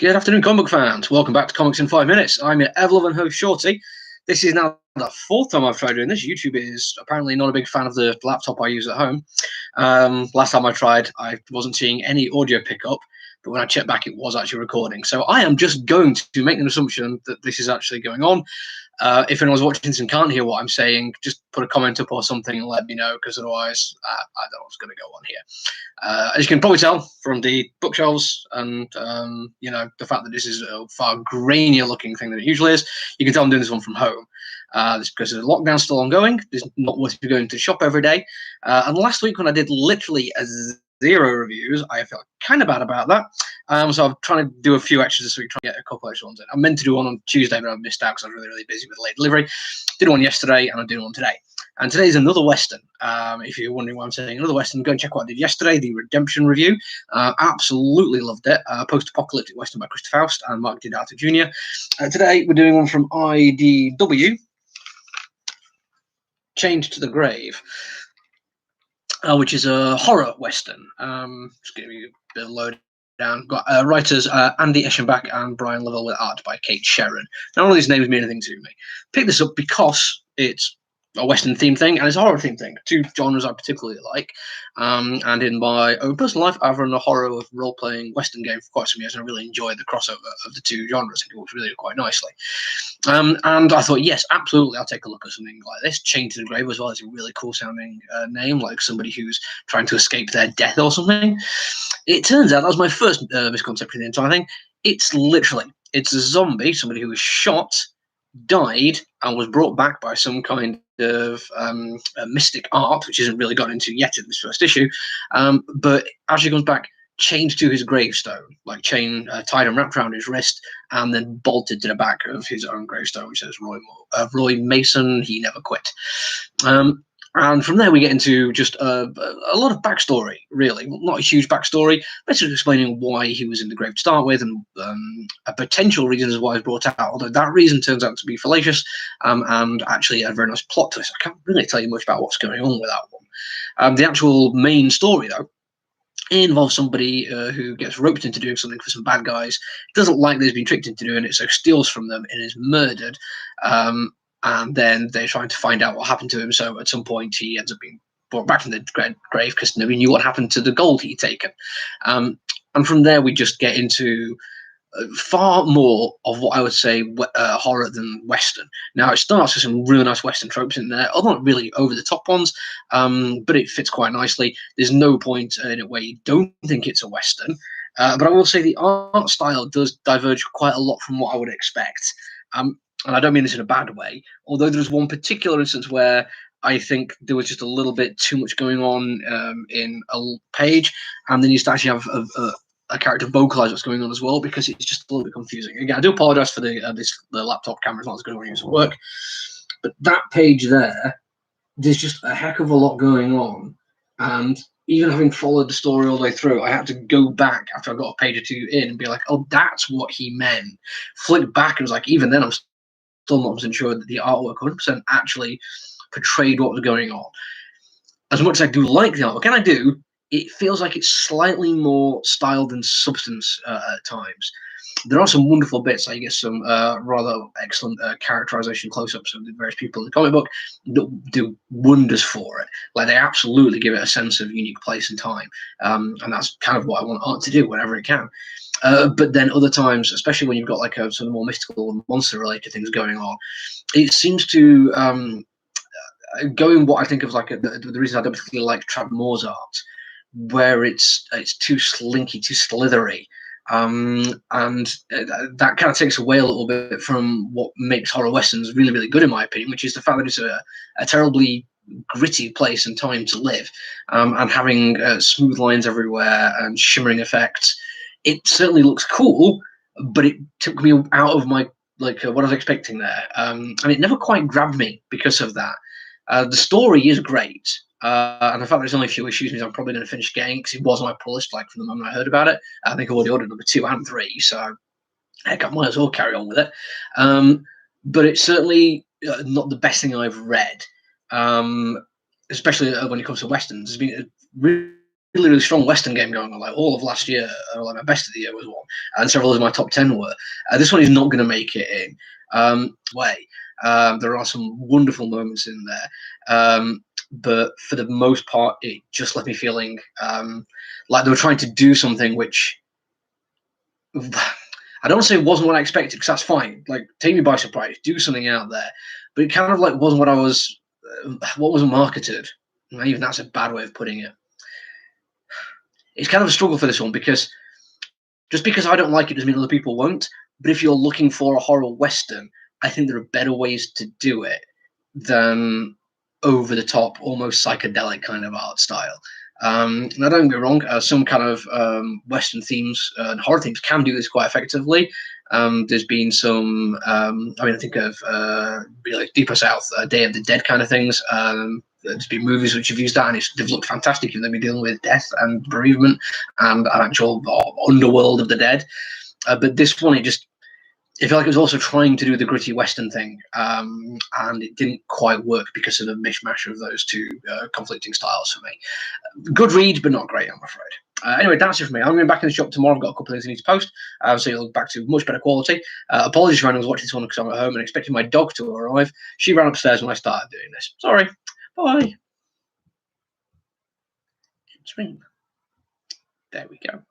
Good afternoon, comic book fans. Welcome back to Comics in 5 Minutes. I'm your ever-loving host, Shorty. This is now the fourth time I've tried doing this. YouTube is apparently not a big fan of the laptop I use at home. Last time I tried, I wasn't seeing any audio pickup, but when I checked back, it was actually recording. So I am just going to make an assumption that this is actually going on. If anyone's watching this and can't hear what I'm saying, just put a comment up or something and let me know, because otherwise I don't know what's going to go on here. As you can probably tell from the bookshelves and the fact that this is a far grainier looking thing than it usually is, you can tell I'm doing this one from home. This because the lockdown's still ongoing. It's not worth going to shop every day. And last week when I did literally zero reviews, I felt kind of bad about that. So I'm trying to do a few extras this week, trying to get a couple extra ones in. I meant to do one on Tuesday, but I missed out because I was really, really busy with late delivery. Did one yesterday, and I'm doing one today. And today's another Western. If you're wondering why I'm saying another Western, go and check what I did yesterday, the Redemption review. Absolutely loved it. Post-apocalyptic Western by Christopher Faust and Mark Didata Jr. Today, we're doing one from IDW, Chained to the Grave, which is a horror Western. Just give you a bit of load down. Got writers Andy Eschenbach and Brian Lovell, with art by Kate Sherron. None of these names mean anything to me. Pick this up because it's a Western themed thing and it's a horror themed thing. Two genres I particularly like. And in my own personal life, I've run a horror of role playing Western game for quite some years, and I really enjoyed the crossover of the two genres. I think it works really quite nicely. And I thought, yes, absolutely, I'll take a look at something like this. Chained to the Grave as well is a really cool sounding name, like somebody who's trying to escape their death or something. It turns out that was my first misconception of the entire thing. It's a zombie, somebody who was shot, died, and was brought back by some kind of mystic art, which isn't really got into yet in this first issue. But as she comes back, chained to his gravestone, like chain tied and wrapped around his wrist, and then bolted to the back of his own gravestone, which says Roy Mason, he never quit. And from there, we get into just a lot of backstory, really. Not a huge backstory, but just explaining why he was in the grave to start with, and a potential reason as why he was brought out, although that reason turns out to be fallacious, and actually a very nice plot twist. I can't really tell you much about what's going on with that one. The actual main story, though, involves somebody who gets roped into doing something for some bad guys, doesn't like that he's been tricked into doing it, so steals from them and is murdered. And then they're trying to find out what happened to him. So at some point, he ends up being brought back from the grave because nobody knew what happened to the gold he'd taken. And from there, we just get into far more of what I would say horror than Western. Now, it starts with some really nice Western tropes in there, although not really over the top ones, but it fits quite nicely. There's no point in it where you don't think it's a Western. But I will say the art style does diverge quite a lot from what I would expect. And I don't mean this in a bad way, although there's one particular instance where I think there was just a little bit too much going on in a page, and then you start actually have a character vocalize what's going on as well, because it's just a little bit confusing. Again, I do apologize for the laptop camera's not as good when it's at work, but that page there's just a heck of a lot going on, and even having followed the story all the way through, I had to go back after I got a page or two in and be like, oh, that's what he meant. Flick back and was like, even then I'm still not sure that the artwork 100% actually portrayed what was going on. As much as I do like the artwork, and I do, it feels like it's slightly more style than substance at times. There are some wonderful bits. I get some rather excellent characterization close-ups of the various people in the comic book that do wonders for it. Like, they absolutely give it a sense of unique place and time, and that's kind of what I want art to do whenever it can. But then other times, especially when you've got like some more mystical and monster-related things going on, it seems to go in what I think of like the reason I don't particularly like Trav Moore's art, where it's too slinky, too slithery, and that kind of takes away a little bit from what makes horror westerns really, really good, in my opinion, which is the fact that it's a terribly gritty place and time to live, and having smooth lines everywhere and shimmering effects. It certainly looks cool, but it took me out of my what I was expecting there, and it never quite grabbed me because of that. The story is great, and the fact that there's only a few issues means I'm probably going to finish getting, because it was on my pull list like from the moment I heard about it. I think I already ordered number 2 and 3, so heck, I might as well carry on with it. But it's certainly not the best thing I've read, especially when it comes to westerns. There's been really strong Western game going on. Like all of last year, like my best of the year was one, and several of my top 10 were. This one is not going to make it in. There are some wonderful moments in there, but for the most part, it just left me feeling like they were trying to do something which I don't want to say wasn't what I expected, because that's fine. Like, take me by surprise, do something out there, but it kind of like wasn't what was marketed. And even that's a bad way of putting it. It's kind of a struggle for this one, because just because I don't like it doesn't mean other people won't. But if you're looking for a horror Western, I think there are better ways to do it than over the top, almost psychedelic kind of art style. Now, don't get me wrong, some kind of Western themes and horror themes can do this quite effectively. There's been some, I think of like Deeper South, Day of the Dead kind of things. There's been movies which have used that, and they've looked fantastic. They've been dealing with death and bereavement and an actual underworld of the dead. But this one, it felt like it was also trying to do the gritty Western thing, and it didn't quite work because of the mishmash of those two conflicting styles for me. Good read, but not great, I'm afraid. Anyway, that's it for me. I'm going back in the shop tomorrow. I've got a couple of things I need to post, so you'll look back to much better quality. Apologies for anyone who's watching this one because I'm at home and expecting my dog to arrive. She ran upstairs when I started doing this. Sorry. Bye. Stream. There we go.